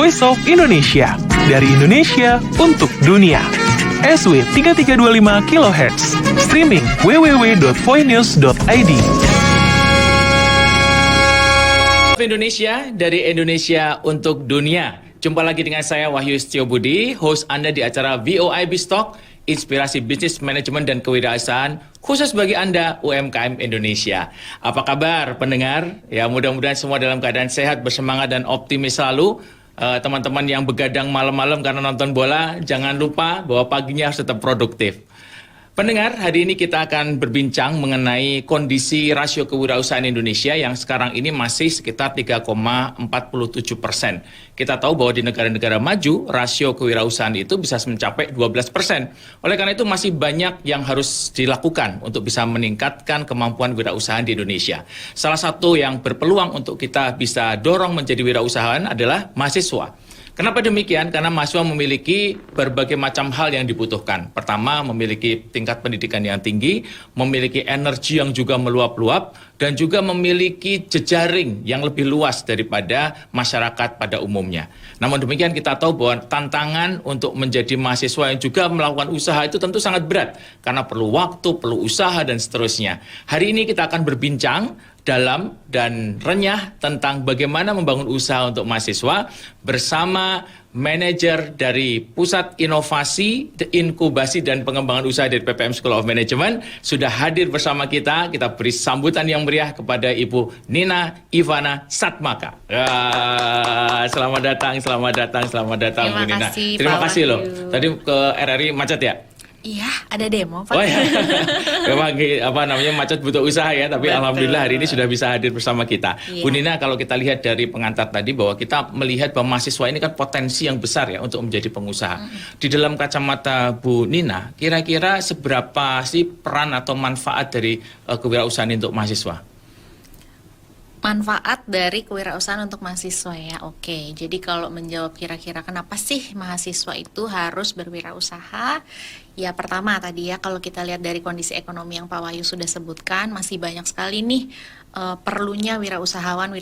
Voice of Indonesia. Dari Indonesia untuk dunia. SW 3325 kHz. Streaming www.voinews.id. Indonesia dari Indonesia untuk dunia. Jumpa lagi dengan saya Wahyu Setiobudi, host Anda di acara VOIB Stock, Inspirasi Bisnis Manajemen dan Kewirausahaan khusus bagi Anda UMKM Indonesia. Apa kabar pendengar? Ya, mudah-mudahan semua dalam keadaan sehat, bersemangat dan optimis selalu. Teman-teman yang begadang malam-malam karena nonton bola, jangan lupa bahwa paginya harus tetap produktif. Pendengar, hari ini kita akan berbincang mengenai kondisi rasio kewirausahaan Indonesia yang sekarang ini masih sekitar 3,47%. Kita tahu bahwa di negara-negara maju, rasio kewirausahaan itu bisa mencapai 12%. Oleh karena itu masih banyak yang harus dilakukan untuk bisa meningkatkan kemampuan wirausahaan di Indonesia. Salah satu yang berpeluang untuk kita bisa dorong menjadi wirausahaan adalah mahasiswa. Kenapa demikian? Karena mahasiswa memiliki berbagai macam hal yang dibutuhkan. Pertama, memiliki tingkat pendidikan yang tinggi, memiliki energi yang juga meluap-luap, dan juga memiliki jejaring yang lebih luas daripada masyarakat pada umumnya. Namun demikian kita tahu bahwa tantangan untuk menjadi mahasiswa yang juga melakukan usaha itu tentu sangat berat. Karena perlu waktu, perlu usaha, dan seterusnya. Hari ini kita akan berbincang dalam dan renyah tentang bagaimana membangun usaha untuk mahasiswa bersama manajer dari Pusat Inovasi, Inkubasi dan Pengembangan Usaha dari PPM School of Management sudah hadir bersama kita. Kita beri sambutan yang meriah kepada Ibu Nina Ivana Satmaka. Selamat datang Bu Nina. Terima kasih loh. Tadi ke RRI macet ya? Iya, ada demo Pak. Oh ya, memang macet butuh usaha ya, tapi betul. Alhamdulillah hari ini sudah bisa hadir bersama kita. Iya. Bu Nina, kalau kita lihat dari pengantar tadi bahwa kita melihat bahwa mahasiswa ini kan potensi yang besar ya untuk menjadi pengusaha. Di dalam kacamata Bu Nina, kira-kira seberapa sih peran atau manfaat dari kewirausahaan untuk mahasiswa? Manfaat dari kewirausahaan untuk mahasiswa ya, oke. Jadi kalau menjawab kira-kira kenapa sih mahasiswa itu harus berwirausaha? Ya pertama tadi ya, kalau kita lihat dari kondisi ekonomi yang Pak Wahyu sudah sebutkan, masih banyak sekali nih perlunya wirausahawan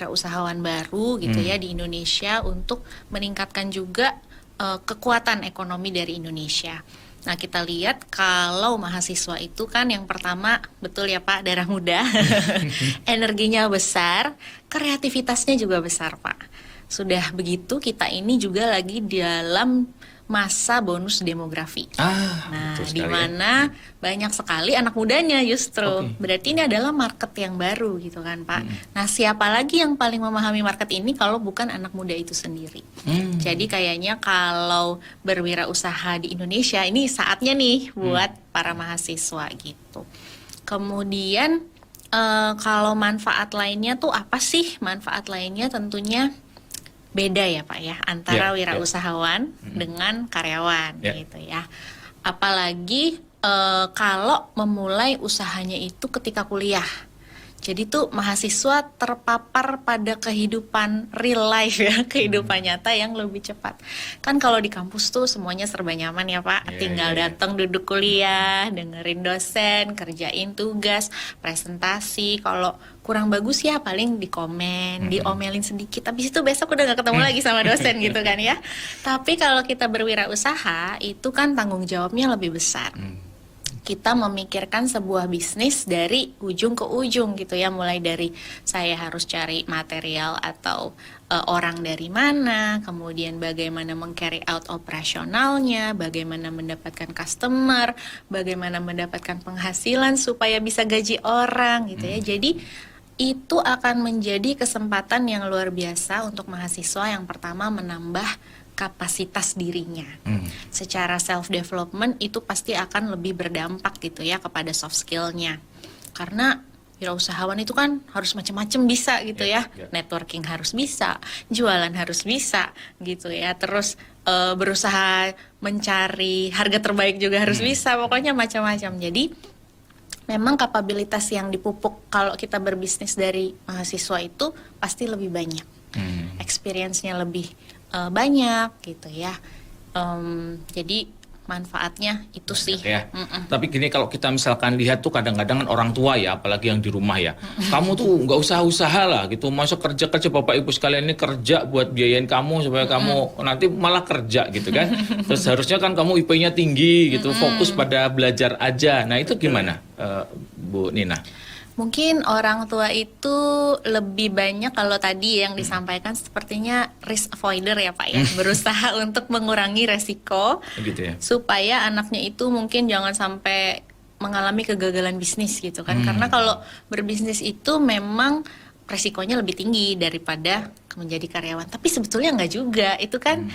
baru gitu ya di Indonesia untuk meningkatkan juga kekuatan ekonomi dari Indonesia. Nah kita lihat kalau mahasiswa itu kan yang pertama betul ya Pak, darah muda, energinya besar, kreativitasnya juga besar Pak. Sudah begitu kita ini juga lagi dalam masa bonus demografi. Nah di mana banyak sekali anak mudanya justru. Berarti ini adalah market yang baru gitu kan Pak. Nah siapa lagi yang paling memahami market ini kalau bukan anak muda itu sendiri. Jadi kayaknya kalau berwirausaha di Indonesia ini saatnya nih buat para mahasiswa gitu. Kemudian kalau manfaat lainnya tuh apa sih? Manfaat lainnya tentunya beda ya Pak ya, antara wirausahawan dengan karyawan gitu ya. Apalagi kalau memulai usahanya itu ketika kuliah. Jadi tuh mahasiswa terpapar pada kehidupan real life ya, kehidupan nyata yang lebih cepat. Kan kalau di kampus tuh semuanya serba nyaman ya Pak, tinggal datang duduk kuliah, dengerin dosen, kerjain tugas, presentasi. Kalau kurang bagus ya paling di komen, diomelin sedikit. Habis itu besok udah gak ketemu lagi sama dosen gitu kan ya. Tapi kalau kita berwirausaha itu kan tanggung jawabnya lebih besar. Kita memikirkan sebuah bisnis dari ujung ke ujung gitu ya, mulai dari saya harus cari material atau orang dari mana, kemudian bagaimana meng-carry out operasionalnya, bagaimana mendapatkan customer, bagaimana mendapatkan penghasilan supaya bisa gaji orang gitu ya. Jadi itu akan menjadi kesempatan yang luar biasa untuk mahasiswa yang pertama menambah kapasitas dirinya. Secara self-development itu pasti akan lebih berdampak gitu ya kepada soft skill-nya. Karena wirausahawan itu kan harus macam-macam bisa gitu ya. Networking harus bisa, jualan harus bisa gitu ya. Terus berusaha mencari harga terbaik juga harus bisa. Pokoknya macam-macam. Jadi memang kapabilitas yang dipupuk kalau kita berbisnis dari mahasiswa itu pasti lebih banyak. Experience-nya lebih banyak gitu ya. Jadi manfaatnya itu sih. Ya. Tapi gini, kalau kita misalkan lihat tuh kadang-kadang kan orang tua ya, apalagi yang di rumah ya, kamu tuh nggak usah usaha lah gitu, masuk kerja bapak ibu sekalian ini kerja buat biayain kamu supaya kamu nanti malah kerja gitu kan. Terus harusnya kan kamu IP-nya tinggi gitu, fokus pada belajar aja. Nah itu gimana, Bu Nina? Mungkin orang tua itu lebih banyak kalau tadi yang disampaikan sepertinya risk avoider ya Pak ya, berusaha untuk mengurangi resiko Gitu ya. supaya anaknya itu mungkin jangan sampai mengalami kegagalan bisnis gitu kan. Karena kalau berbisnis itu memang resikonya lebih tinggi daripada menjadi karyawan. Tapi sebetulnya nggak juga, itu kan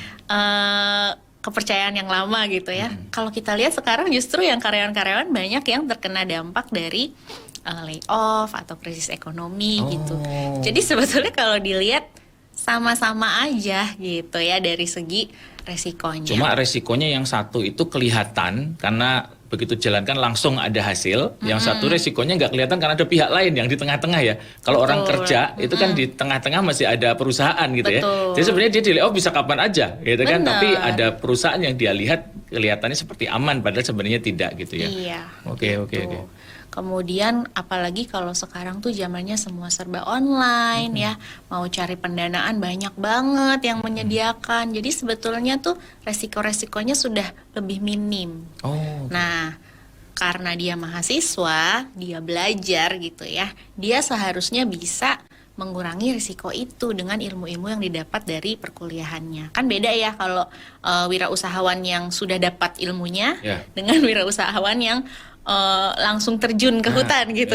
kepercayaan yang lama gitu ya. Kalau kita lihat sekarang justru yang karyawan-karyawan banyak yang terkena dampak dari layoff atau krisis ekonomi gitu. Jadi sebetulnya kalau dilihat sama-sama aja gitu ya dari segi resikonya. Cuma resikonya yang satu itu kelihatan karena begitu jalankan langsung ada hasil. Yang satu resikonya nggak kelihatan karena ada pihak lain yang di tengah-tengah ya. Kalau orang kerja itu kan di tengah-tengah masih ada perusahaan gitu ya. Jadi sebenarnya dia di layoff bisa kapan aja gitu kan. Tapi ada perusahaan yang dia lihat kelihatannya seperti aman padahal sebenarnya tidak gitu ya. Iya. Oke. Kemudian apalagi kalau sekarang tuh zamannya semua serba online ya, mau cari pendanaan banyak banget yang menyediakan. Jadi sebetulnya tuh resiko-resikonya sudah lebih minim. Nah, karena dia mahasiswa, dia belajar gitu ya, dia seharusnya bisa mengurangi risiko itu dengan ilmu-ilmu yang didapat dari perkuliahannya. Kan beda ya kalau wirausahawan yang sudah dapat ilmunya dengan wirausahawan yang langsung terjun ke hutan gitu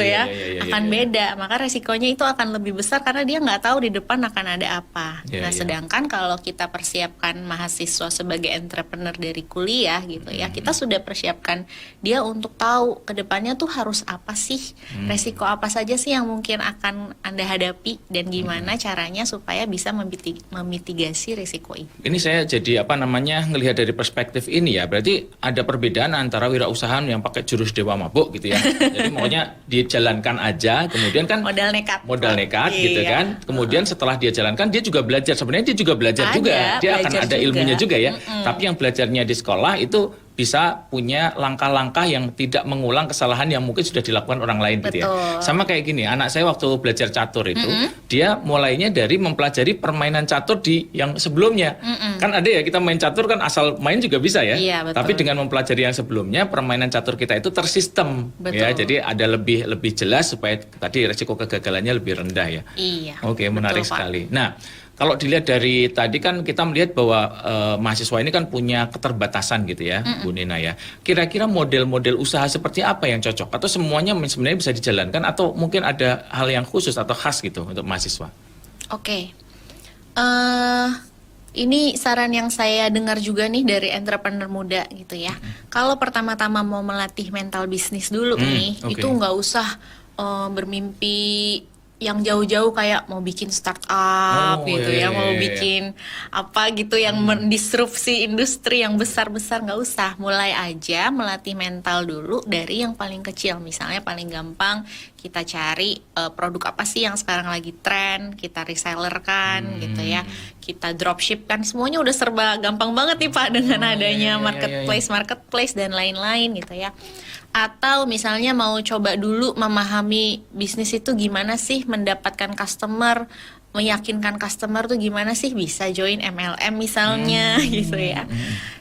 akan beda. Maka resikonya itu akan lebih besar karena dia nggak tahu di depan akan ada apa. Sedangkan kalau kita persiapkan mahasiswa sebagai entrepreneur dari kuliah gitu ya, kita sudah persiapkan dia untuk tahu ke depannya tuh harus apa sih, resiko apa saja sih yang mungkin akan Anda hadapi dan gimana caranya supaya bisa memitigasi risiko itu. Ini saya jadi ngelihat dari perspektif ini ya. Berarti ada perbedaan antara wirausahaan yang pakai jurus dewa mabuk gitu ya. Jadi maunya dijalankan aja, kemudian kan modal nekat gitu kan. Kemudian setelah dia jalankan dia juga belajar. Sebenarnya dia juga belajar juga. Dia akan ada ilmunya juga ya. Tapi yang belajarnya di sekolah itu bisa punya langkah-langkah yang tidak mengulang kesalahan yang mungkin sudah dilakukan orang lain gitu ya. Sama kayak gini, anak saya waktu belajar catur itu, dia mulainya dari mempelajari permainan catur di yang sebelumnya. Kan ada ya, kita main catur kan asal main juga bisa ya. Tapi dengan mempelajari yang sebelumnya, permainan catur kita itu tersistem ya. Jadi ada lebih jelas supaya tadi resiko kegagalannya lebih rendah ya. Oke, menarik sekali. Nah, kalau dilihat dari tadi kan kita melihat bahwa mahasiswa ini kan punya keterbatasan gitu ya, Bu Nina ya. Kira-kira model-model usaha seperti apa yang cocok? Atau semuanya sebenarnya bisa dijalankan? Atau mungkin ada hal yang khusus atau khas gitu untuk mahasiswa? Oke. Ini saran yang saya dengar juga nih dari entrepreneur muda gitu ya. Kalau pertama-tama mau melatih mental bisnis dulu nih, itu nggak usah bermimpi yang jauh-jauh kayak mau bikin startup mau bikin apa gitu yang mendisrupsi industri yang besar-besar, nggak usah. Mulai aja melatih mental dulu dari yang paling kecil. Misalnya paling gampang kita cari produk apa sih yang sekarang lagi tren, kita reseller kan gitu ya, kita dropship kan, semuanya udah serba gampang banget nih Pak dengan adanya marketplace dan lain-lain gitu ya. Atau misalnya mau coba dulu memahami bisnis itu gimana sih mendapatkan customer, meyakinkan customer tuh gimana sih, bisa join MLM misalnya gitu ya.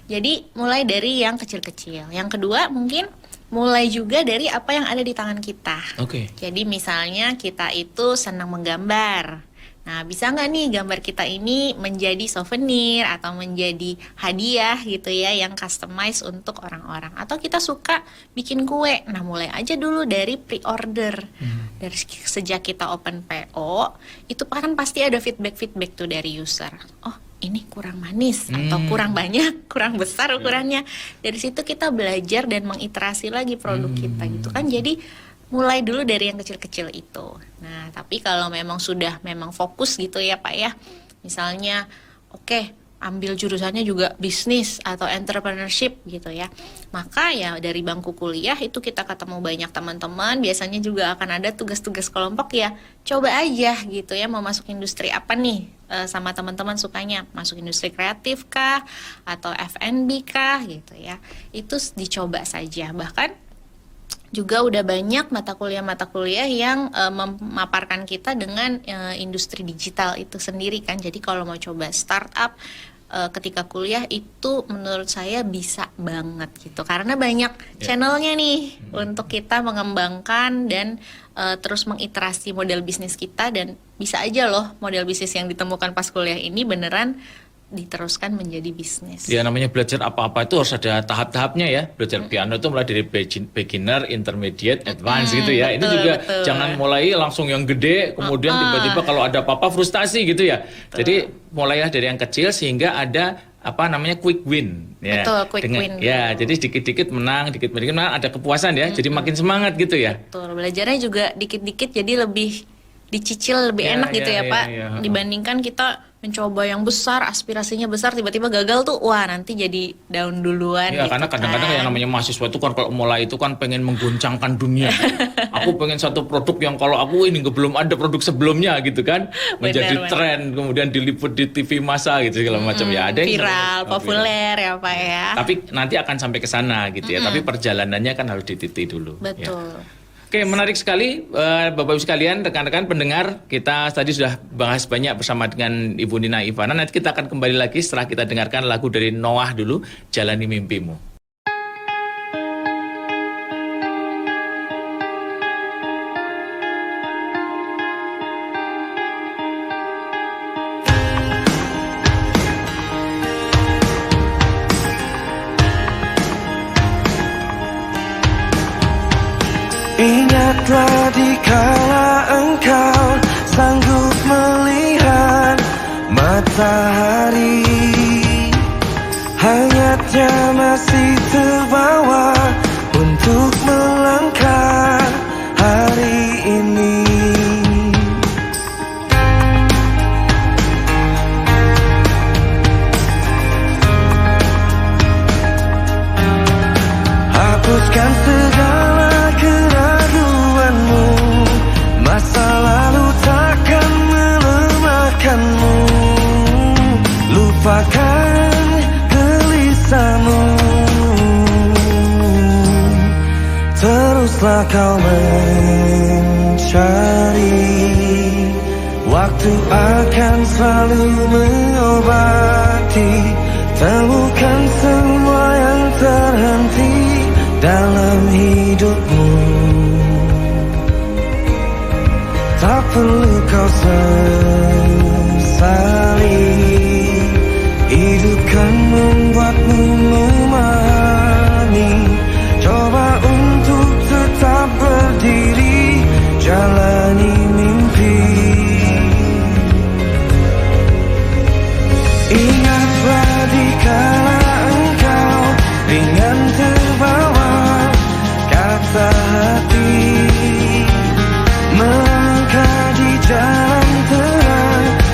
Jadi mulai dari yang kecil-kecil. Yang kedua mungkin mulai juga dari apa yang ada di tangan kita. Jadi misalnya kita itu senang menggambar. Nah, bisa nggak nih gambar kita ini menjadi souvenir atau menjadi hadiah gitu ya yang customize untuk orang-orang. Atau kita suka bikin kue. Nah, mulai aja dulu dari pre-order. Dari sejak kita open PO, itu kan pasti ada feedback tuh dari user. Oh, ini kurang manis atau kurang banyak, kurang besar ukurannya. Dari situ kita belajar dan mengiterasi lagi produk kita gitu kan. Jadi mulai dulu dari yang kecil-kecil itu. Nah, tapi kalau memang sudah fokus gitu ya Pak ya, misalnya ambil jurusannya juga bisnis atau entrepreneurship gitu ya. Maka ya dari bangku kuliah itu kita ketemu banyak teman-teman, biasanya juga akan ada tugas-tugas kelompok ya. Coba aja gitu ya, mau masuk industri apa nih, sama teman-teman sukanya masuk industri kreatif kah atau F&B kah gitu ya. Itu dicoba saja. Bahkan juga udah banyak mata kuliah yang memaparkan kita dengan industri digital itu sendiri kan. Jadi kalau mau coba startup ketika kuliah itu menurut saya bisa banget gitu. Karena banyak channelnya nih untuk kita mengembangkan dan terus mengiterasi model bisnis kita. Dan bisa aja loh model bisnis yang ditemukan pas kuliah ini beneran diteruskan menjadi bisnis. Ya namanya belajar apa-apa itu harus ada tahap-tahapnya ya. Belajar piano itu mulai dari beginner, intermediate, advance gitu ya. Ini juga jangan mulai langsung yang gede, kemudian tiba-tiba kalau ada apa-apa frustasi gitu ya. Jadi mulailah dari yang kecil sehingga ada apa namanya quick win ya. Betul, quick win. Ya, jadi sedikit-sedikit menang, dikit-dikit menang, ada kepuasan ya. Jadi makin semangat gitu ya. Betul, belajarnya juga dikit-dikit jadi lebih dicicil lebih enak gitu ya Pak. Dibandingkan kita mencoba yang besar, aspirasinya besar, tiba-tiba gagal tuh, wah nanti jadi down duluan. Ya gitu karena kadang-kadang yang namanya mahasiswa itu kan kalau mulai itu kan pengen mengguncangkan dunia. Aku pengen satu produk yang kalau aku ini belum ada produk sebelumnya gitu kan, menjadi tren, kemudian diliput di TV masa gitu segala macam ya. Ada yang viral, populer ya Pak ya. Tapi nanti akan sampai ke sana gitu ya. Tapi perjalanannya kan harus dititi dulu. Betul. Ya. Oke, menarik sekali Bapak-Ibu sekalian, rekan-rekan pendengar. Kita tadi sudah bahas banyak bersama dengan Ibu Nina Ivana. Nanti kita akan kembali lagi setelah kita dengarkan lagu dari Noah dulu, Jalani Mimpimu. Ingatlah dikala engkau sanggup melihat matahari, hangatnya masih terbawa untuk melangkah hari ini. Hapuskan segala keraguanmu, masa lalu takkan melemahkanmu. Lupakan gelisahmu, teruslah kau mencari. Waktu akan selalu mengobati, temukan semua yang terhenti dalam hidupmu. Tak perlu kau sesali, hidup kan membuatmu memahami. Coba untuk tetap berdiri, jalani mimpi. Ingatlah dikala engkau ringan terbawa kata hati, melangkah di jalan terang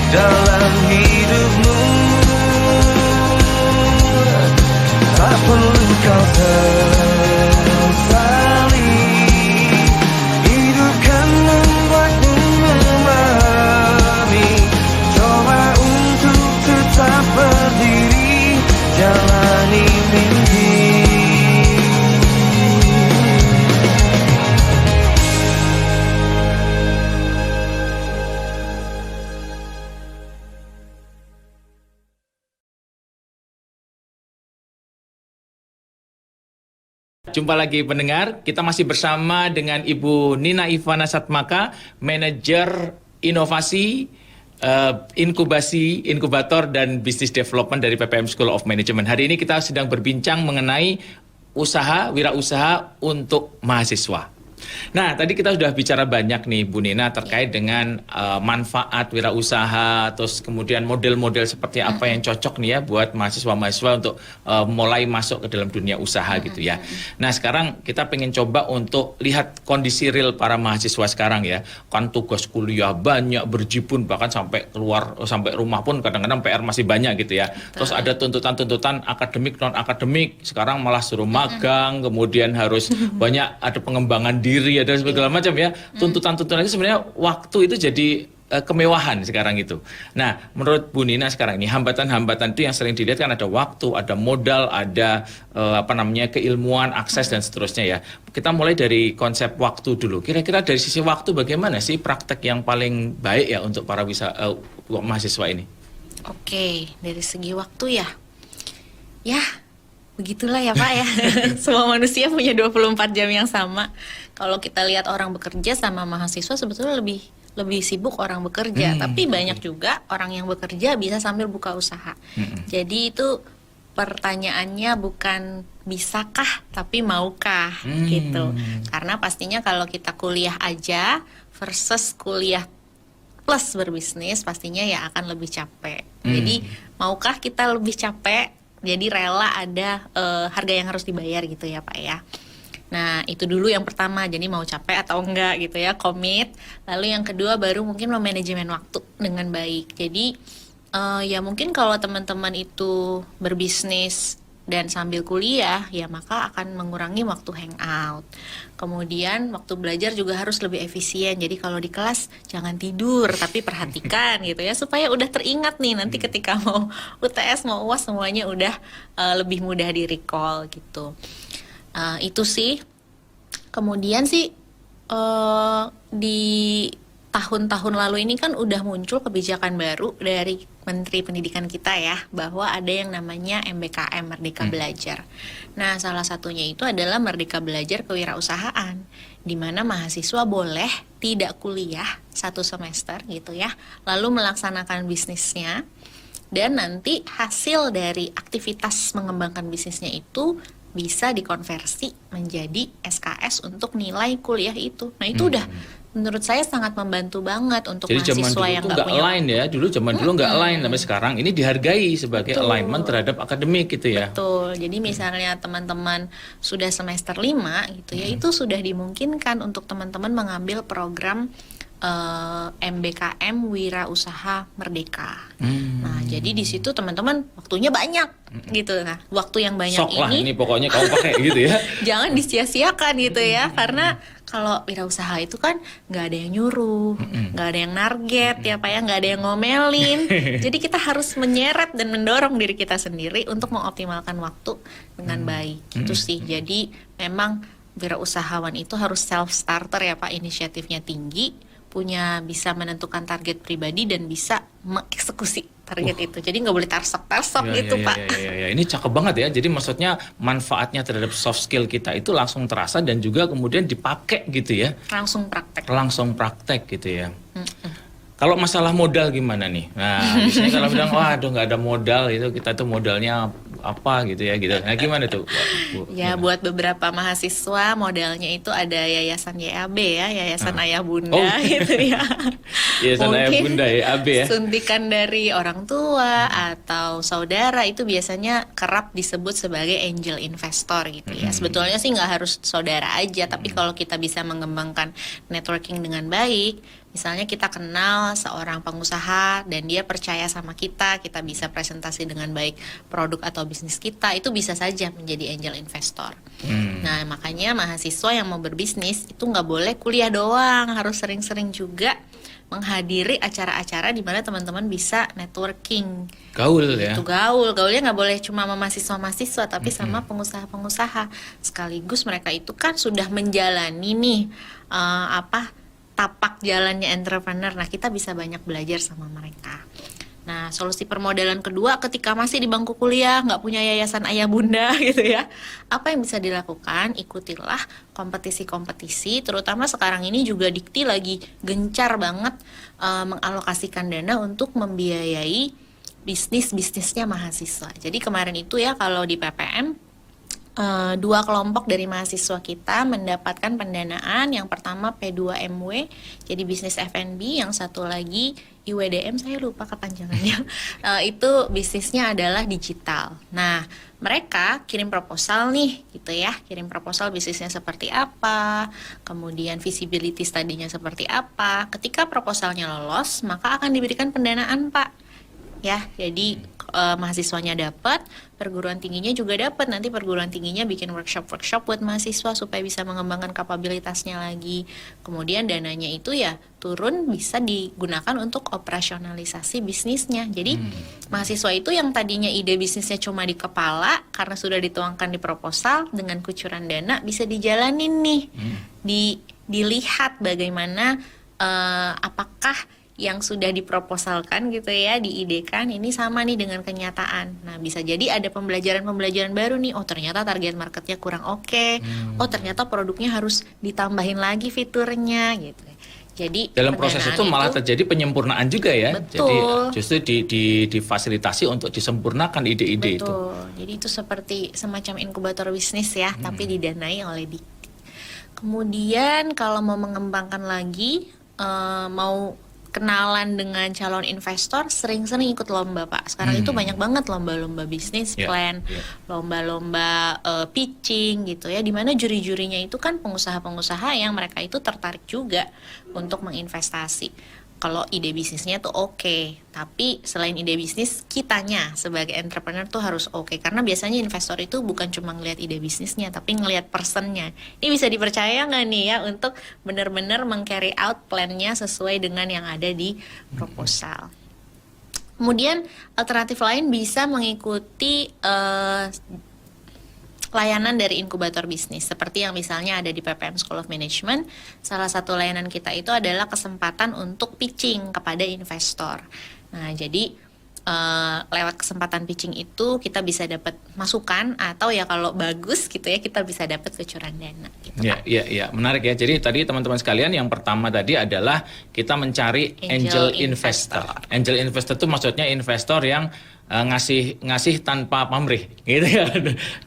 dalam hidupmu. Tak perlu kau sesali, hidup kan membuatmu memahami. Coba untuk tetap berdiri, jalani mimpi. Jumpa lagi pendengar, kita masih bersama dengan Ibu Nina Ivana Satmaka, Manajer Inovasi, Inkubator dan Business Development dari PPM School of Management. Hari ini kita sedang berbincang mengenai wirausaha untuk mahasiswa. Nah, tadi kita sudah bicara banyak nih Bu Nina terkait dengan manfaat wirausaha, terus kemudian model-model seperti apa yang cocok nih ya buat mahasiswa-mahasiswa untuk mulai masuk ke dalam dunia usaha gitu ya. Nah, sekarang kita pengen coba untuk lihat kondisi real para mahasiswa sekarang ya. Kan tugas kuliah banyak, berjibun, bahkan sampai keluar, sampai rumah pun kadang-kadang PR masih banyak gitu ya. Terus ada tuntutan-tuntutan akademik, non-akademik, sekarang malah suruh magang, kemudian harus banyak ada pengembangan diri, ada segala macam ya. Tuntutan-tuntutan itu sebenarnya waktu itu jadi kemewahan sekarang itu. Nah, menurut Bu Nina sekarang ini hambatan-hambatan itu yang sering dilihat kan ada waktu, ada modal, ada keilmuan, akses dan seterusnya ya. Kita mulai dari konsep waktu dulu. Kira-kira dari sisi waktu bagaimana sih praktek yang paling baik ya untuk para mahasiswa ini? Oke, dari segi waktu ya begitulah ya Pak ya. Semua manusia punya 24 jam yang sama. Kalau kita lihat orang bekerja sama mahasiswa sebetulnya lebih sibuk orang bekerja, tapi banyak juga orang yang bekerja bisa sambil buka usaha. Jadi itu pertanyaannya bukan bisakah tapi maukah gitu. Karena pastinya kalau kita kuliah aja versus kuliah plus berbisnis pastinya ya akan lebih capek. Jadi maukah kita lebih capek? Jadi rela ada harga yang harus dibayar gitu ya Pak ya. Nah itu dulu yang pertama, jadi mau capek atau enggak gitu ya, komit. Lalu yang kedua baru mungkin memanajemen waktu dengan baik. Jadi ya mungkin kalau teman-teman itu berbisnis dan sambil kuliah ya maka akan mengurangi waktu hangout. Kemudian waktu belajar juga harus lebih efisien. Jadi kalau di kelas jangan tidur tapi perhatikan gitu ya supaya udah teringat nih nanti ketika mau UTS mau UAS semuanya udah lebih mudah di recall gitu. Itu sih. Kemudian sih di tahun-tahun lalu ini kan udah muncul kebijakan baru dari Menteri Pendidikan kita ya, bahwa ada yang namanya MBKM, Merdeka Belajar. Nah, salah satunya itu adalah Merdeka Belajar Kewirausahaan, di mana mahasiswa boleh tidak kuliah 1 semester gitu ya, lalu melaksanakan bisnisnya, dan nanti hasil dari aktivitas mengembangkan bisnisnya itu bisa dikonversi menjadi SKS untuk nilai kuliah itu. Nah, itu udah menurut saya sangat membantu banget untuk mahasiswa yang nggak punya. Align ya, dulu zaman dulu nggak align, tapi sekarang ini dihargai sebagai alignment terhadap akademik gitu ya. Betul. Jadi misalnya teman-teman sudah semester 5 gitu ya, itu sudah dimungkinkan untuk teman-teman mengambil program MBKM Wirausaha Merdeka. Nah, jadi di situ teman-teman waktunya banyak gitu. Nah, waktu yang banyak Sok lah ini pokoknya kamu pakai gitu ya. Jangan disia-siakan gitu ya, karena kalau wirausaha itu kan nggak ada yang nyuruh, nggak ada yang narget ya Pak ya, nggak ada yang ngomelin. Jadi kita harus menyeret dan mendorong diri kita sendiri untuk mengoptimalkan waktu dengan baik. Itu sih. Jadi memang wirausahawan itu harus self starter ya Pak, inisiatifnya tinggi, bisa menentukan target pribadi dan bisa mengeksekusi target itu. Jadi nggak boleh tarsok-tarsok gitu Pak. Ini cakep banget ya. Jadi maksudnya manfaatnya terhadap soft skill kita itu langsung terasa dan juga kemudian dipakai gitu ya. Langsung praktek. Langsung praktek gitu ya. Kalau masalah modal gimana nih? Nah, biasanya kalau bilang, waduh nggak ada modal, itu kita tuh modalnya apa gitu ya gitu. Nah gimana tuh? Ya buat beberapa mahasiswa modalnya itu ada yayasan YAB ya, Yayasan Ayah Bunda gitu ya. Yayasan Ayah Bunda YAB ya. Suntikan dari orang tua atau saudara itu biasanya kerap disebut sebagai angel investor gitu ya. Sebetulnya sih nggak harus saudara aja, tapi kalau kita bisa mengembangkan networking dengan baik, Misalnya kita kenal seorang pengusaha dan dia percaya sama kita bisa presentasi dengan baik produk atau bisnis kita, itu bisa saja menjadi angel investor. Nah, makanya mahasiswa yang mau berbisnis itu nggak boleh kuliah doang, harus sering-sering juga menghadiri acara-acara di mana teman-teman bisa networking. Gaul ya. Itu gaulnya nggak boleh cuma sama mahasiswa-mahasiswa, tapi sama pengusaha-pengusaha. Sekaligus mereka itu kan sudah menjalani nih tapak jalannya entrepreneur. Nah, kita bisa banyak belajar sama mereka. Nah, solusi permodalan kedua ketika masih di bangku kuliah, nggak punya yayasan ayah bunda gitu ya. Apa yang bisa dilakukan? Ikutilah kompetisi-kompetisi, terutama sekarang ini juga Dikti lagi gencar banget mengalokasikan dana untuk membiayai bisnisnya mahasiswa. Jadi kemarin itu ya kalau di PPM, 2 kelompok dari mahasiswa kita mendapatkan pendanaan. Yang pertama P2MW, jadi bisnis F&B. Yang satu lagi IWDM, saya lupa kepanjangannya. Itu bisnisnya adalah digital. Nah, mereka kirim proposal nih, gitu ya. Kirim proposal bisnisnya seperti apa, kemudian visibility study-nya seperti apa. Ketika proposalnya lolos, maka akan diberikan pendanaan, Pak. Ya, jadi mahasiswanya dapat, perguruan tingginya juga dapat. Nanti perguruan tingginya bikin workshop buat mahasiswa supaya bisa mengembangkan kapabilitasnya lagi. Kemudian dananya itu ya turun, bisa digunakan untuk operasionalisasi bisnisnya. Jadi mahasiswa itu yang tadinya ide bisnisnya cuma di kepala, karena sudah dituangkan di proposal, dengan kucuran dana bisa dijalanin nih. Dilihat bagaimana apakah yang sudah diproposalkan gitu ya, diidekan, ini sama nih dengan kenyataan. Nah, bisa jadi ada pembelajaran baru nih. Oh, ternyata target marketnya kurang oke. Oh, ternyata produknya harus ditambahin lagi fiturnya gitu. Jadi dalam proses itu malah terjadi penyempurnaan juga ya. Betul. Jadi justru difasilitasi untuk disempurnakan ide-ide itu. Betul. Jadi itu seperti semacam inkubator bisnis ya, tapi didanai oleh Dikti. Kemudian kalau mau mengembangkan lagi, mau kenalan dengan calon investor, sering-sering ikut lomba, Pak. Sekarang itu banyak banget lomba-lomba bisnis plan, lomba-lomba pitching gitu ya, dimana juri-jurinya itu kan pengusaha-pengusaha yang mereka itu tertarik juga untuk menginvestasi. Kalau ide bisnisnya tuh oke, tapi selain ide bisnis, kitanya sebagai entrepreneur tuh harus oke. Karena biasanya investor itu bukan cuma ngelihat ide bisnisnya, tapi ngelihat personnya. Ini bisa dipercaya nggak nih ya untuk benar-benar meng-carry out plan-nya sesuai dengan yang ada di proposal. Kemudian alternatif lain bisa mengikuti layanan dari inkubator bisnis, seperti yang misalnya ada di PPM School of Management. Salah satu layanan kita itu adalah kesempatan untuk pitching kepada investor. Nah, jadi lewat kesempatan pitching itu kita bisa dapat masukan, atau ya kalau bagus gitu ya, kita bisa dapat kucuran dana gitu, Pak. Ya, menarik ya. Jadi tadi teman-teman sekalian, yang pertama tadi adalah kita mencari angel investor. Angel investor itu maksudnya investor yang ngasih tanpa pamrih gitu ya.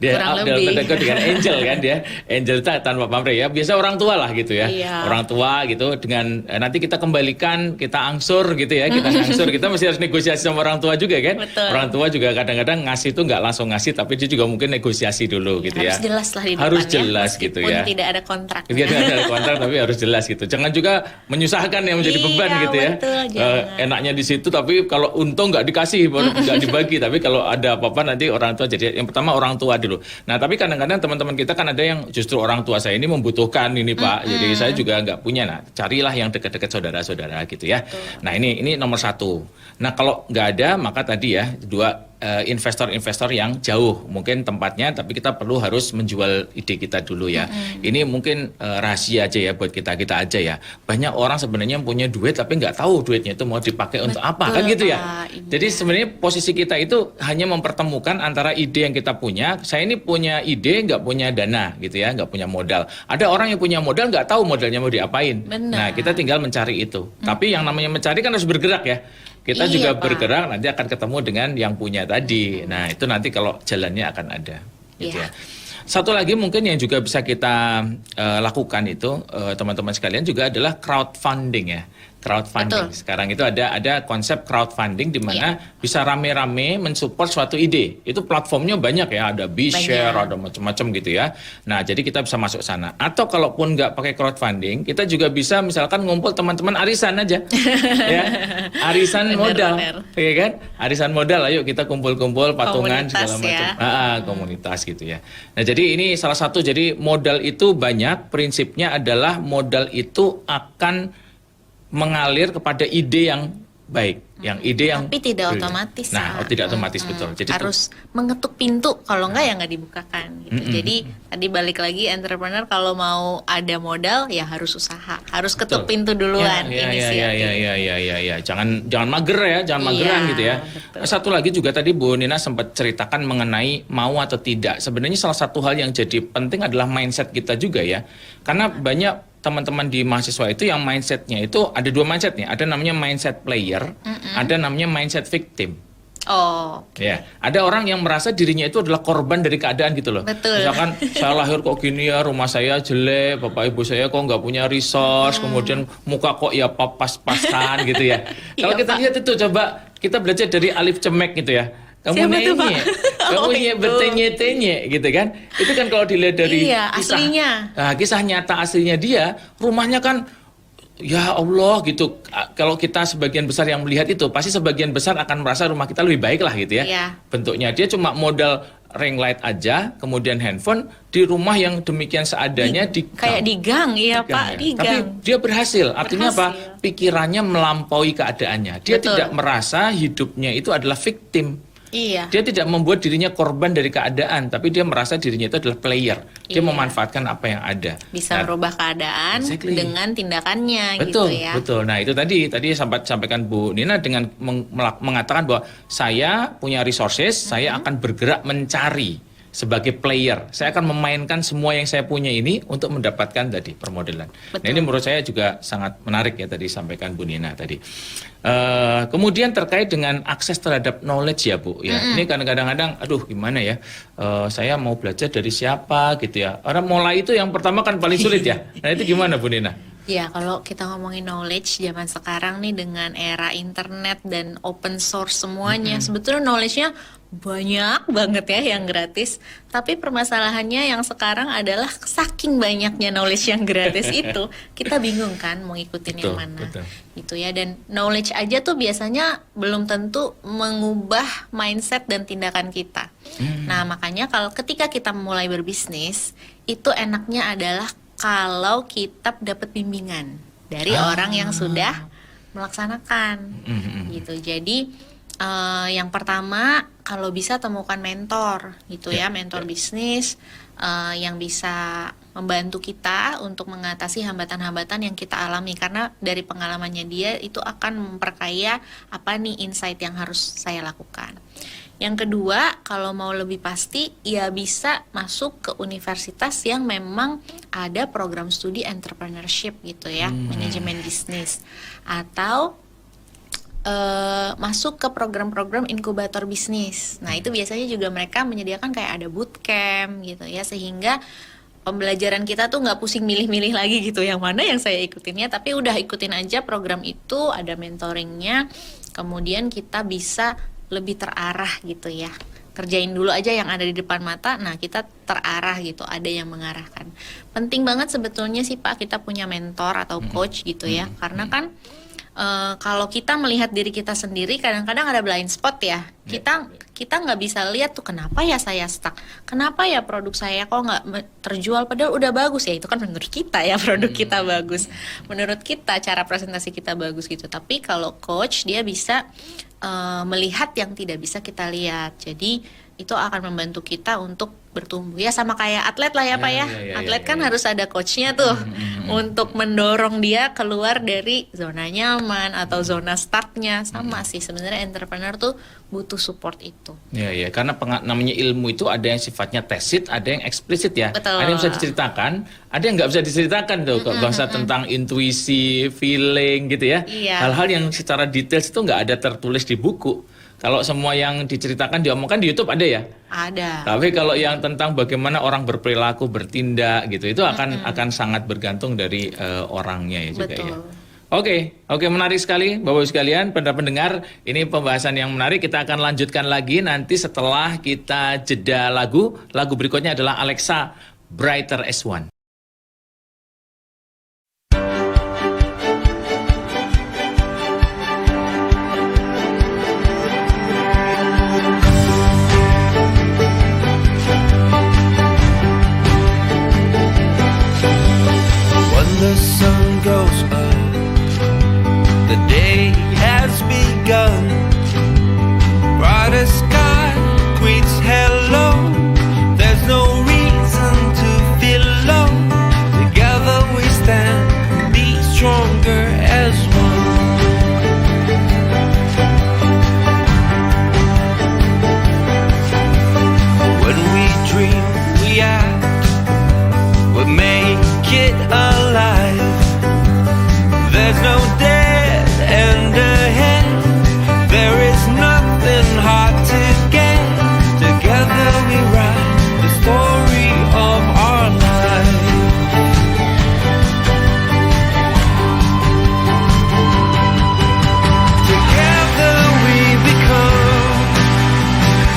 Dia Kurang lebih dengan angel kan, dia angel tanpa pamrih ya. Biasa orang tua lah gitu ya. Iya. Orang tua gitu, dengan nanti kita kembalikan, kita angsur gitu ya. Kita angsur, kita mesti harus negosiasi sama orang tua juga kan. Betul. Orang tua juga kadang-kadang ngasih itu nggak langsung ngasih, tapi dia juga mungkin negosiasi dulu gitu ya. Harus jelas lah di depan, harus jelas ya, gitu meskipun ya. tidak ada kontrak. Tidak ada kontrak tapi harus jelas gitu. Jangan juga menyusahkan yang menjadi beban gitu ya. Betul, Enaknya di situ, tapi kalau untung nggak dikasih, baru nggak dibagi. Tapi kalau ada apa-apa nanti orang tua, jadi yang pertama orang tua dulu. Nah, tapi kadang-kadang teman-teman kita kan ada yang justru orang tua saya ini membutuhkan ini Pak, jadi saya juga nggak punya. Nah, carilah yang dekat-dekat saudara-saudara gitu ya. Betul. Nah, ini nomor 1. Nah, kalau nggak ada, maka tadi ya, 2 investor-investor yang jauh mungkin tempatnya, tapi kita perlu harus menjual ide kita dulu ya. Ini mungkin rahasia aja ya buat kita aja ya. Banyak orang sebenarnya punya duit tapi nggak tahu duitnya itu mau dipakai untuk apa, kan gitu ya. Iya. Jadi sebenarnya posisi kita itu hanya mempertemukan antara ide yang kita punya. Saya ini punya ide, nggak punya dana gitu ya, nggak punya modal. Ada orang yang punya modal, nggak tahu modalnya mau diapain. Benar. Nah, kita tinggal mencari itu. Tapi yang namanya mencari kan harus bergerak ya. Kita Iya, juga Pak. bergerak, nanti akan ketemu dengan yang punya tadi. Nah, itu nanti kalau jalannya akan ada. Gitu Iya. ya. Satu lagi mungkin yang juga bisa kita lakukan itu, teman-teman sekalian, juga adalah crowdfunding ya. crowdfunding. Betul. Sekarang itu ada konsep crowdfunding di mana bisa rame-rame mensupport suatu ide. Itu platformnya banyak ya, ada B-Share, ada macam-macam gitu ya. Nah, jadi kita bisa masuk sana. Atau kalaupun nggak pakai crowdfunding, kita juga bisa misalkan ngumpul teman-teman arisan aja. Ya. Arisan modal, ya kan? Arisan modal, ayo kita kumpul-kumpul patungan Komunitas segala macam. ya. Komunitas gitu ya. Nah, jadi ini salah satu, jadi modal itu banyak, prinsipnya adalah modal itu akan mengalir kepada ide yang baik, yang ide yang Tapi tidak brilliant. otomatis. Nah, tidak otomatis betul. Jadi harus mengetuk pintu, kalau enggak ya nggak dibukakan gitu. Jadi tadi balik lagi entrepreneur kalau mau ada modal ya harus usaha, harus ketuk Betul. pintu duluan. Ya. inisiatif. Jangan mager ya, jangan mageran Iya, gitu ya. betul. Satu lagi juga tadi Bu Nina sempat ceritakan mengenai mau atau tidak. Sebenarnya salah satu hal yang jadi penting adalah mindset kita juga ya. Karena banyak teman-teman di mahasiswa itu yang mindsetnya itu ada dua mindset nih. Ada namanya mindset player, ada namanya mindset victim. Oh, Ya, ada orang yang merasa dirinya itu adalah korban dari keadaan gitu loh. Betul. Misalkan saya lahir kok gini ya, rumah saya jelek, bapak ibu saya kok nggak punya resource, kemudian muka kok ya pas-pasan gitu ya. Kalau Iya, kita Pak. lihat itu coba kita belajar dari Alif Cemek gitu ya. Kamu Siapa tuh, Pak? nanya, kamu Oh, itu. bertenye-tenye gitu kan. Itu kan kalau dilihat dari Iya, aslinya. Kisah nyata aslinya dia, rumahnya kan ya Allah gitu. Kalau kita sebagian besar yang melihat itu, pasti sebagian besar akan merasa rumah kita lebih baik lah gitu ya. Iya. Bentuknya dia cuma modal ring light aja, kemudian handphone di rumah yang demikian seadanya di kayak di gang, iya gang Pak, ya. di Tapi gang. dia berhasil. Artinya apa? Berhasil. Pikirannya melampaui keadaannya. Dia Betul. tidak merasa hidupnya itu adalah victim. Iya. Dia tidak membuat dirinya korban dari keadaan, tapi dia merasa dirinya itu adalah player. Dia Iya. memanfaatkan apa yang ada. Bisa Nah, merubah keadaan Exactly. dengan tindakannya betul, gitu ya. betul. Nah, itu tadi sampaikan Bu Nina dengan mengatakan bahwa saya punya resources, saya akan bergerak mencari sebagai player. Saya akan memainkan semua yang saya punya ini untuk mendapatkan tadi permodalan. Nah, Betul. ini menurut saya juga sangat menarik ya tadi sampaikan Bu Nina tadi. Kemudian terkait dengan akses terhadap knowledge ya Bu, ya ini kadang-kadang, aduh gimana ya, saya mau belajar dari siapa gitu ya. Orang mulai itu yang pertama kan paling sulit ya. Nah itu gimana Bu Nina? Ya, kalau kita ngomongin knowledge zaman sekarang nih dengan era internet dan open source semuanya, sebetulnya knowledge-nya banyak banget ya yang gratis. Tapi permasalahannya yang sekarang adalah saking banyaknya knowledge yang gratis itu, kita bingung kan mau ngikutin yang Betul, mana. betul. Gitu ya, dan knowledge aja tuh biasanya belum tentu mengubah mindset dan tindakan kita. Nah, makanya kalau ketika kita mulai berbisnis, itu enaknya adalah kalau kita dapat bimbingan dari orang yang sudah melaksanakan gitu. Jadi yang pertama kalau bisa temukan mentor gitu ya, mentor bisnis yang bisa membantu kita untuk mengatasi hambatan-hambatan yang kita alami, karena dari pengalamannya dia itu akan memperkaya apa nih insight yang harus saya lakukan. Yang kedua, kalau mau lebih pasti, ya bisa masuk ke universitas yang memang ada program studi entrepreneurship gitu ya, manajemen bisnis. Atau masuk ke program-program inkubator bisnis. Nah, itu biasanya juga mereka menyediakan kayak ada bootcamp gitu ya, sehingga pembelajaran kita tuh nggak pusing milih-milih lagi gitu yang mana yang saya ikutinnya, tapi udah ikutin aja program itu, ada mentoringnya, kemudian kita bisa lebih terarah gitu ya, kerjain dulu aja yang ada di depan mata. Nah, kita terarah gitu, ada yang mengarahkan. Penting banget sebetulnya sih Pak, kita punya mentor atau coach gitu ya, karena kan kalau kita melihat diri kita sendiri kadang-kadang ada blind spot ya. Kita nggak bisa lihat tuh kenapa ya saya stuck, kenapa ya produk saya kok nggak terjual padahal udah bagus ya. Itu kan menurut kita ya, produk kita bagus, menurut kita cara presentasi kita bagus gitu. Tapi kalau coach dia bisa melihat yang tidak bisa kita lihat, jadi itu akan membantu kita untuk bertumbuh ya, sama kayak atlet lah ya Pak ya. Atlet kan harus ada coachnya tuh untuk mendorong dia keluar dari zona nyaman atau zona startnya. Sama sih sebenarnya entrepreneur tuh butuh support itu. Ya, karena namanya ilmu itu ada yang sifatnya tacit, ada yang eksplisit ya. Betul. Ada yang bisa diceritakan, ada yang nggak bisa diceritakan tuh. Bahasa tentang intuisi, feeling gitu ya. Iya. Hal-hal yang secara detail itu nggak ada tertulis di buku. Kalau semua yang diceritakan, diomongkan di YouTube ada ya. Ada. Tapi kalau yang tentang bagaimana orang berperilaku, bertindak gitu, itu akan sangat bergantung dari orangnya ya juga Betul. ya. Oke, menarik sekali Bapak-Ibu sekalian, pendengar. Ini pembahasan yang menarik. Kita akan lanjutkan lagi nanti setelah kita jeda lagu. Lagu berikutnya adalah Alexa Brighter as One. When the sun goes up, the day has begun. Brighter sky greets hello. There's no reason to feel low. Together we stand, be stronger as one. When we dream, we act, we make it alive. There's no dead end ahead. There is nothing hard to get. Together we write the story of our life. Together we become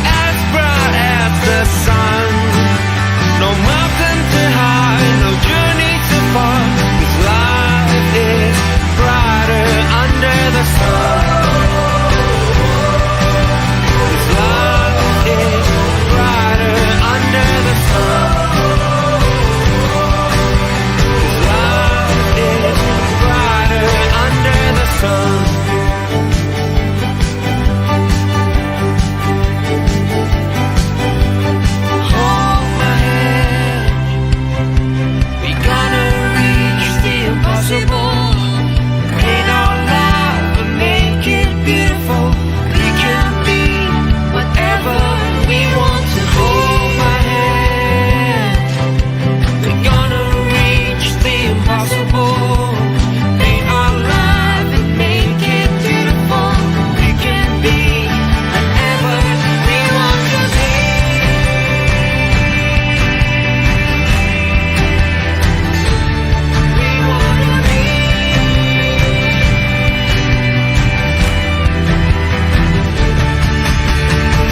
as bright as the sun. No mountain too high, no journey too far. 'Cause life is brighter under the sun. 'Cause life is brighter under the sun. 'Cause life is brighter under the sun. Hold my hand. We gonna reach the impossible. Paint our life and make it beautiful. We can be whatever we want to hold my hand. We gonna reach the impossible. Paint our life and make it beautiful. We can be whatever we want to be. We wanna be.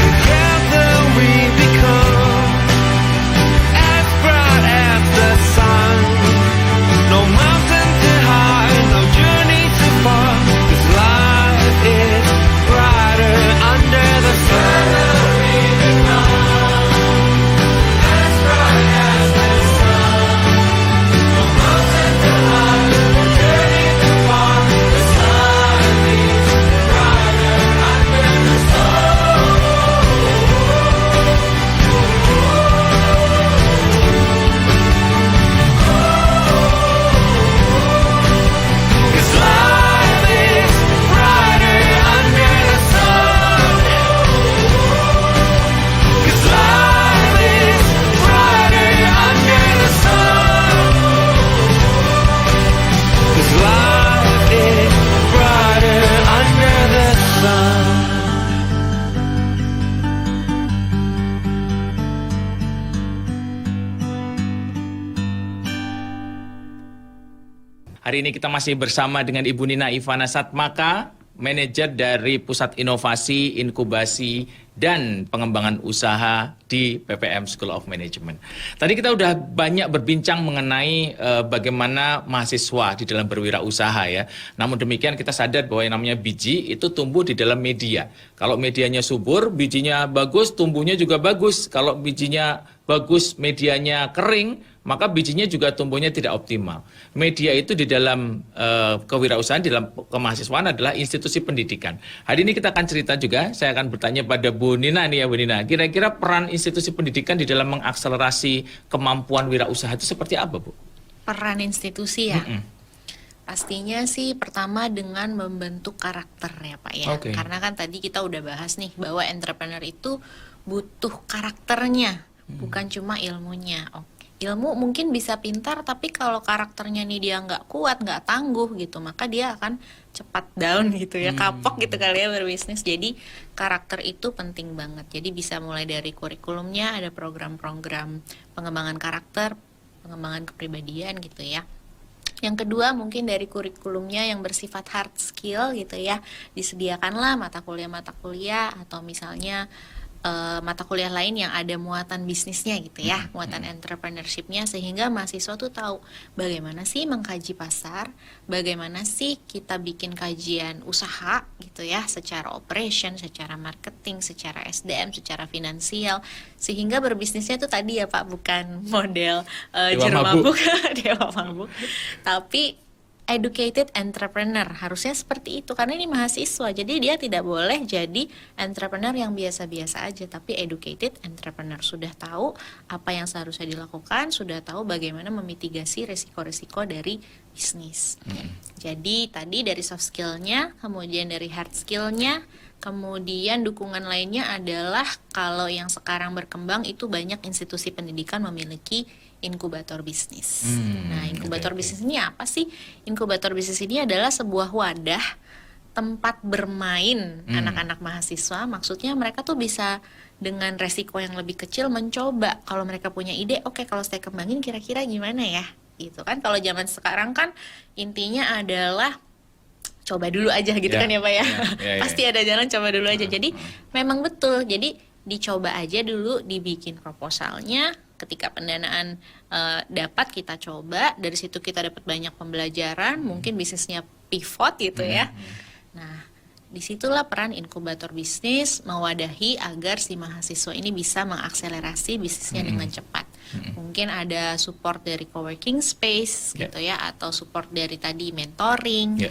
Together we become as bright as the sun. No mountain too high, no journey too far. 'Cause life is brighter under the sun. We become as bright as the sun. No mountain too high, no journey too far. 'Cause life is brighter under the sun. 'Cause life is brighter under the sun. 'Cause life is brighter under the sun. 'Cause life is brighter under the sun. Hari ini kita masih bersama dengan Ibu Nina Ivana Satmaka, manajer dari Pusat Inovasi, Inkubasi, dan Pengembangan Usaha di PPM School of Management. Tadi kita udah banyak berbincang mengenai bagaimana mahasiswa di dalam berwirausaha ya. Namun demikian kita sadar bahwa yang namanya biji itu tumbuh di dalam media. Kalau medianya subur, bijinya bagus, tumbuhnya juga bagus. Kalau bijinya bagus, medianya kering, maka bijinya juga tumbuhnya tidak optimal. Media itu di dalam kewirausahaan, di dalam kemahasiswaan adalah institusi pendidikan. Hari ini kita akan cerita juga, saya akan bertanya pada Bu Nina nih ya Bu Nina, kira-kira peran institusi pendidikan di dalam mengakselerasi kemampuan wirausaha itu seperti apa Bu? Peran institusi ya. Pastinya sih pertama dengan membentuk karakter ya Pak ya. Oke. Karena kan tadi kita udah bahas nih bahwa entrepreneur itu butuh karakternya, bukan cuma ilmunya. Ilmu mungkin bisa pintar, tapi kalau karakternya nih dia nggak kuat, nggak tangguh gitu, maka dia akan cepat down gitu ya, kapok gitu kali ya berbisnis. Jadi karakter itu penting banget. Jadi bisa mulai dari kurikulumnya, ada program-program pengembangan karakter, pengembangan kepribadian gitu ya. Yang kedua mungkin dari kurikulumnya yang bersifat hard skill gitu ya, disediakanlah mata kuliah atau misalnya mata kuliah lain yang ada muatan bisnisnya gitu ya, muatan entrepreneurship-nya, sehingga mahasiswa tuh tahu bagaimana sih mengkaji pasar, bagaimana sih kita bikin kajian usaha gitu ya, secara operation, secara marketing, secara SDM, secara finansial, sehingga berbisnisnya tuh tadi ya Pak, bukan model juru mabuk, dewa mabuk, tapi educated entrepreneur, harusnya seperti itu karena ini mahasiswa, jadi dia tidak boleh jadi entrepreneur yang biasa-biasa aja, tapi educated entrepreneur, sudah tahu apa yang seharusnya dilakukan, sudah tahu bagaimana memitigasi resiko-resiko dari bisnis. Jadi tadi dari soft skill-nya, kemudian dari hard skill-nya, kemudian dukungan lainnya adalah kalau yang sekarang berkembang itu banyak institusi pendidikan memiliki inkubator bisnis. Nah, inkubator bisnis ini apa sih? Inkubator bisnis ini adalah sebuah wadah tempat bermain anak-anak mahasiswa. Maksudnya mereka tuh bisa dengan resiko yang lebih kecil mencoba. Kalau mereka punya ide, oke, kalau saya kembangin kira-kira gimana ya? Gitu kan. Kalau zaman sekarang kan intinya adalah coba dulu aja gitu kan ya Pak ya. Pasti ada jalan, coba dulu aja. Jadi memang betul. Jadi dicoba aja dulu, dibikin proposalnya. Ketika pendanaan dapat, kita coba, dari situ kita dapat banyak pembelajaran, mungkin bisnisnya pivot gitu ya. Nah, disitulah peran inkubator bisnis mewadahi agar si mahasiswa ini bisa mengakselerasi bisnisnya dengan cepat. Mungkin ada support dari coworking space gitu ya, atau support dari tadi mentoring,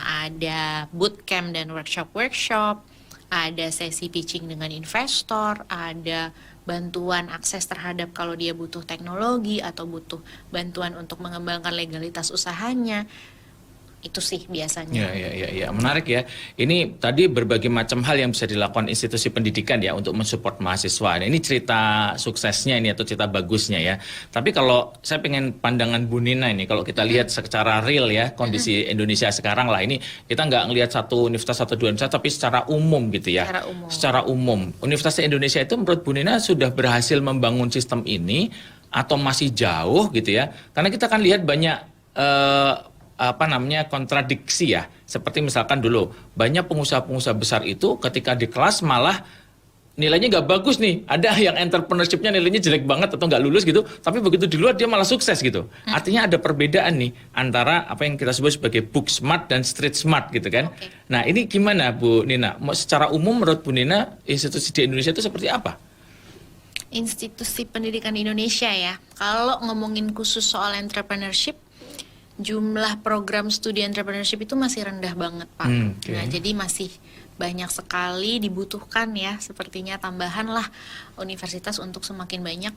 ada bootcamp dan workshop, ada sesi pitching dengan investor, ada bantuan akses terhadap kalau dia butuh teknologi atau butuh bantuan untuk mengembangkan legalitas usahanya. Itu sih biasanya. Ya, menarik ya. Ini tadi berbagai macam hal yang bisa dilakukan institusi pendidikan ya untuk mensupport mahasiswa. Nah, ini cerita suksesnya ini atau cerita bagusnya ya. Tapi kalau saya pengen pandangan Bu Nina ini, kalau kita lihat secara real ya kondisi Indonesia sekarang lah, ini kita nggak ngelihat satu universitas atau dua universitas, tapi secara umum gitu ya. Secara umum, Universitas Indonesia itu menurut Bu Nina sudah berhasil membangun sistem ini atau masih jauh gitu ya? Karena kita kan lihat banyak kontradiksi ya, seperti misalkan dulu banyak pengusaha-pengusaha besar itu ketika di kelas malah nilainya nggak bagus nih, ada yang entrepreneurship-nya nilainya jelek banget atau nggak lulus gitu, tapi begitu di luar dia malah sukses gitu. Artinya ada perbedaan nih antara apa yang kita sebut sebagai book smart dan street smart gitu kan. Nah ini gimana Bu Nina? Secara umum menurut Bu Nina institusi di Indonesia itu seperti apa? Institusi pendidikan Indonesia ya, kalau ngomongin khusus soal entrepreneurship, jumlah program studi entrepreneurship itu masih rendah banget Pak. Nah, jadi masih banyak sekali dibutuhkan ya, sepertinya tambahan lah universitas untuk semakin banyak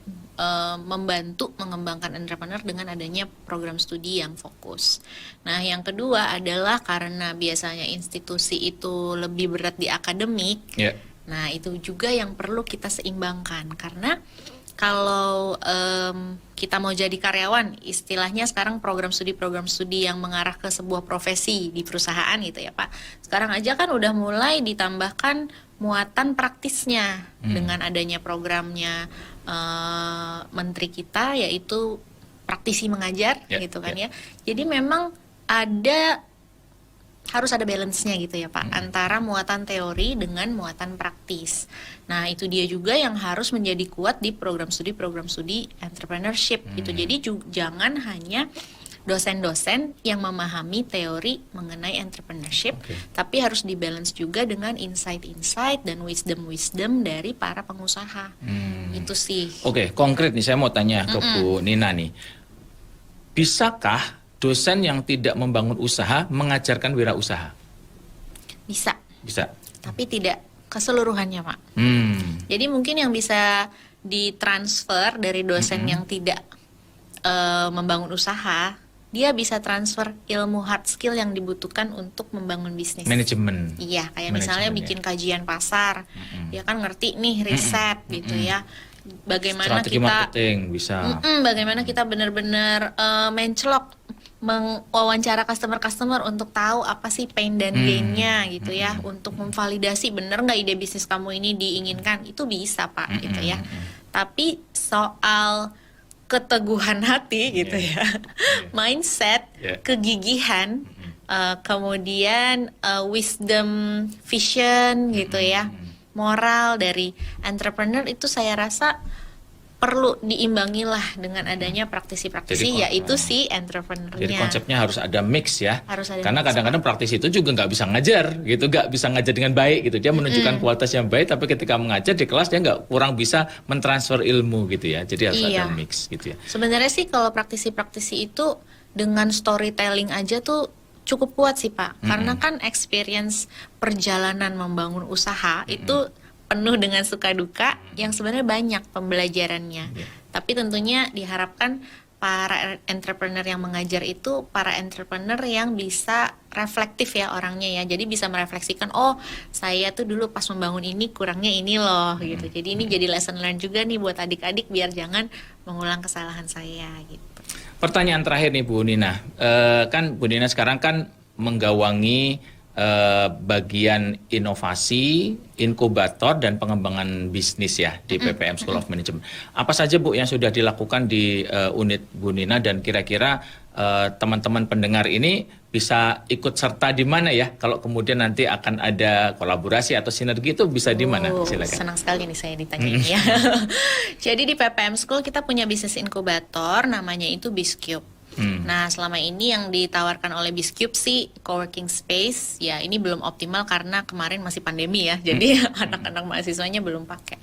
membantu mengembangkan entrepreneur dengan adanya program studi yang fokus. Nah, yang kedua adalah karena biasanya institusi itu lebih berat di akademik. Nah, itu juga yang perlu kita seimbangkan, karena kalau kita mau jadi karyawan, istilahnya sekarang program studi yang mengarah ke sebuah profesi di perusahaan gitu ya Pak. Sekarang aja kan udah mulai ditambahkan muatan praktisnya dengan adanya programnya menteri kita, yaitu praktisi mengajar gitu kan ya. Jadi memang harus ada balance-nya gitu ya Pak, antara muatan teori dengan muatan praktis. Nah, itu dia juga yang harus menjadi kuat di program studi entrepreneurship gitu. Jadi jangan hanya dosen-dosen yang memahami teori mengenai entrepreneurship, tapi harus dibalance juga dengan insight-insight dan wisdom dari para pengusaha. Itu sih. Oke, konkret nih saya mau tanya ke Bu Nina nih. Bisakah dosen yang tidak membangun usaha mengajarkan wirausaha? Bisa. Bisa. Tapi tidak keseluruhannya, Pak. Jadi mungkin yang bisa ditransfer dari dosen yang tidak membangun usaha, dia bisa transfer ilmu hard skill yang dibutuhkan untuk membangun bisnis. Manajemen. Iya, kayak misalnya bikin kajian pasar. Dia kan ngerti nih riset gitu ya. Bagaimana strategi marketing bisa. Bagaimana kita benar-benar mencelok, mewawancara customer untuk tahu apa sih pain dan gain-nya gitu ya, untuk memvalidasi bener nggak ide bisnis kamu ini diinginkan, itu bisa Pak gitu ya. Tapi soal keteguhan hati gitu ya, mindset, Yeah. kegigihan, kemudian wisdom, vision gitu ya, moral dari entrepreneur itu saya rasa perlu diimbangi lah dengan adanya praktisi-praktisi, Jadi, yaitu si Jadi entrepreneurnya. konsepnya harus ada mix ya. Harus ada Karena mix. kadang-kadang praktisi itu juga nggak bisa ngajar gitu, nggak bisa ngajar dengan baik gitu. Dia menunjukkan kualitas yang baik, tapi ketika mengajar di kelas dia nggak kurang bisa mentransfer ilmu gitu ya. Jadi harus Iya. ada mix gitu ya. Sebenarnya sih kalau praktisi-praktisi itu dengan storytelling aja tuh cukup kuat sih Pak, karena kan experience perjalanan membangun usaha itu penuh dengan suka duka yang sebenarnya banyak pembelajarannya. Tapi tentunya diharapkan para entrepreneur yang mengajar itu para entrepreneur yang bisa reflektif ya orangnya ya. Jadi bisa merefleksikan, oh saya tuh dulu pas membangun ini kurangnya ini loh gitu. Jadi ini jadi lesson learned juga nih buat adik-adik biar jangan mengulang kesalahan saya gitu. Pertanyaan terakhir nih Bu Nina, kan Bu Nina sekarang kan menggawangi bagian inovasi, inkubator dan pengembangan bisnis ya di PPM School of Management. Apa saja Bu yang sudah dilakukan di unit Bu Nina dan kira-kira teman-teman pendengar ini bisa ikut serta di mana ya? Kalau kemudian nanti akan ada kolaborasi atau sinergi itu bisa di mana? Oh, Silakan. senang sekali nih saya ditanyain ya. Jadi di PPM School kita punya bisnis inkubator namanya itu Biscube. Nah, selama ini yang ditawarkan oleh Biscube sih coworking space, ya ini belum optimal karena kemarin masih pandemi ya, jadi anak-anak mahasiswanya belum pakai.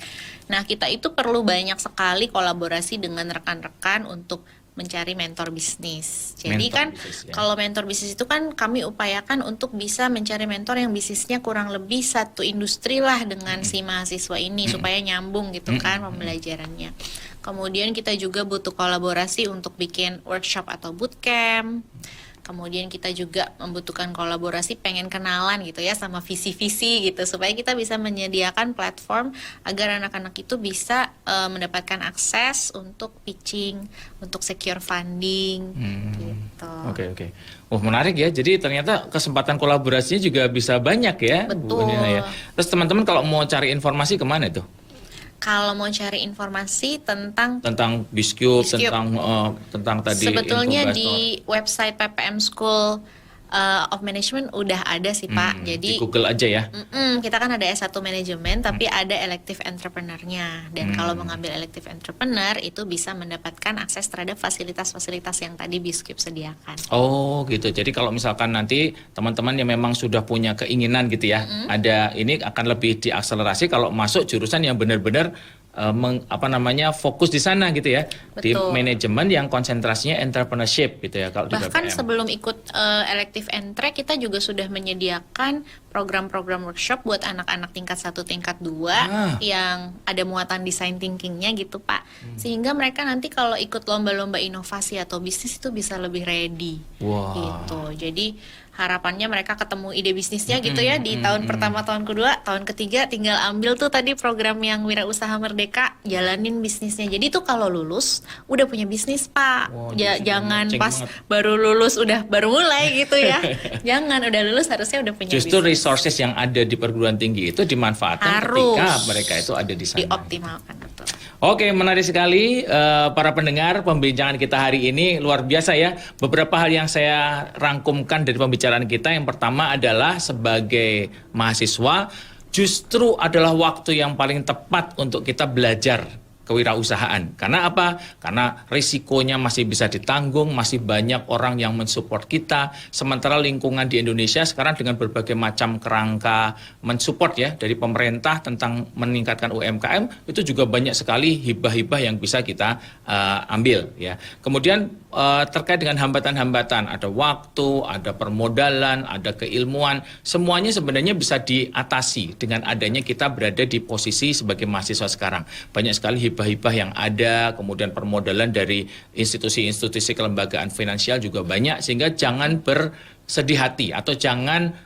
Nah, kita itu perlu banyak sekali kolaborasi dengan rekan-rekan untuk mencari mentor bisnis. Jadi Mentor kan bisnis, ya. kalau mentor bisnis itu kan kami upayakan untuk bisa mencari mentor yang bisnisnya kurang lebih satu industri lah dengan si mahasiswa ini supaya nyambung gitu kan pembelajarannya. Kemudian kita juga butuh kolaborasi untuk bikin workshop atau bootcamp. Kemudian kita juga membutuhkan kolaborasi, pengen kenalan gitu ya sama visi-visi gitu supaya kita bisa menyediakan platform agar anak-anak itu bisa mendapatkan akses untuk pitching, untuk secure funding gitu. Oke. Oh, menarik ya. Jadi ternyata kesempatan kolaborasinya juga bisa banyak ya, Bu Betul. Nina ya. Terus teman-teman kalau mau cari informasi kemana itu? Kalau mau cari informasi tentang Tentang Biscube, Biscube. tentang tadi sebetulnya inkubator. di website PPM School of Management udah ada sih Pak. Di Jadi Google aja ya. kita kan ada S1 manajemen tapi ada elective entrepreneur-nya. Dan kalau mengambil elective entrepreneur itu bisa mendapatkan akses terhadap fasilitas-fasilitas yang tadi Biscube sediakan. Oh gitu. Jadi kalau misalkan nanti teman-teman yang memang sudah punya keinginan gitu ya, ada ini akan lebih diakselerasi kalau masuk jurusan yang benar-benar fokus di sana gitu ya. Di Betul. manajemen yang konsentrasinya entrepreneurship gitu ya kalau di Bahkan BPM. sebelum ikut elective entry kita juga sudah menyediakan program-program workshop buat anak-anak tingkat 1, tingkat 2 yang ada muatan design thinkingnya gitu Pak. Sehingga mereka nanti kalau ikut lomba-lomba inovasi atau bisnis itu bisa lebih ready. Wah. Gitu. Jadi harapannya mereka ketemu ide bisnisnya gitu ya di tahun pertama, tahun kedua, tahun ketiga tinggal ambil tuh tadi program yang Wirausaha Merdeka, jalanin bisnisnya. Jadi tuh kalau lulus udah punya bisnis Pak. Wow, Jangan ceng pas banget. baru lulus udah baru mulai gitu ya. Jangan udah lulus harusnya udah punya Justru bisnis. resources yang ada di perguruan tinggi itu dimanfaatkan Harus ketika mereka itu ada di sana. dioptimalkan betul. Oke, menarik sekali para pendengar, pembincangan kita hari ini luar biasa ya. Beberapa hal yang saya rangkumkan dari pembicaraan kita. Yang pertama adalah sebagai mahasiswa justru adalah waktu yang paling tepat untuk kita belajar kewirausahaan. Karena apa? Karena risikonya masih bisa ditanggung, masih banyak orang yang mensupport kita. Sementara lingkungan di Indonesia sekarang dengan berbagai macam kerangka mensupport ya dari pemerintah tentang meningkatkan UMKM itu juga banyak sekali hibah-hibah yang bisa kita ambil ya. Kemudian terkait dengan hambatan-hambatan, ada waktu, ada permodalan, ada keilmuan, semuanya sebenarnya bisa diatasi dengan adanya kita berada di posisi sebagai mahasiswa sekarang. Banyak sekali hibah-hibah yang ada, kemudian permodalan dari institusi-institusi kelembagaan finansial juga banyak, sehingga jangan bersedih hati atau jangan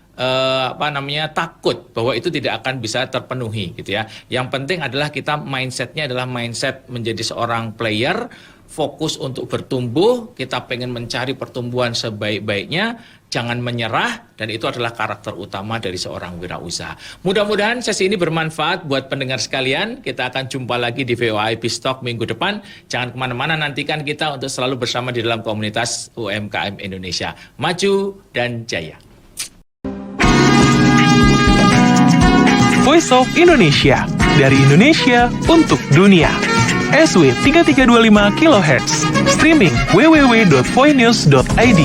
takut bahwa itu tidak akan bisa terpenuhi gitu ya. Yang penting adalah kita mindsetnya adalah mindset menjadi seorang player, fokus untuk bertumbuh, kita pengen mencari pertumbuhan sebaik-baiknya, jangan menyerah, dan itu adalah karakter utama dari seorang wirausaha. Mudah-mudahan sesi ini bermanfaat buat pendengar sekalian. Kita akan jumpa lagi di VOA IP Stock minggu depan. Jangan kemana-mana, nantikan kita untuk selalu bersama di dalam komunitas UMKM Indonesia. Maju dan jaya. Voice of Indonesia, dari Indonesia untuk dunia. SW 3325 kHz, streaming www.voinews.id.